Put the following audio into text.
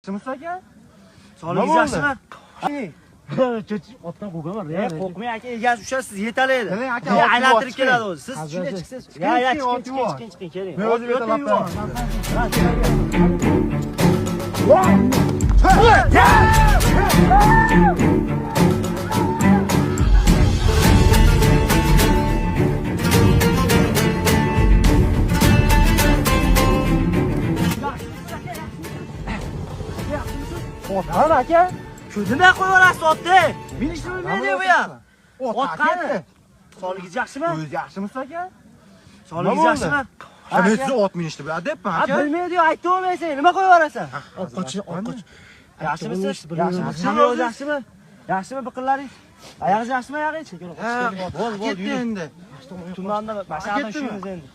Yaxshimisiz aka? Sog'ligingiz yaxshimi? Otdan qo'rqaman. Qo'rqmang aka, egasi ushasiz yetalaydi. Keling aka, Aylantirib keladi o'zi. Siz shunday chiqsiz. Chiqing, keling. Men o'zim yetalab Qani aka? Ko'zimdan qo'yib yuborasiz otni. Men ishim bilmaydi bu ham. Ot qani? Sog'ligingiz yaxshimi? O'zingiz yaxshimisiz aka? Sog'ligingiz yaxshimi? Men sizni ot minishni biladimmi aka? Bilmaydi-yu, aytib olmaysan. Nima qo'yib yuborasan? Ot qoch. Yaxshimisiz? Yaxshimi? Yaxshimi biqinlaringiz? Oyog'ingiz yaxshimi, oyog'ingiz? Ketdi endi. Tumanda mashaqqat shuyimiz endi.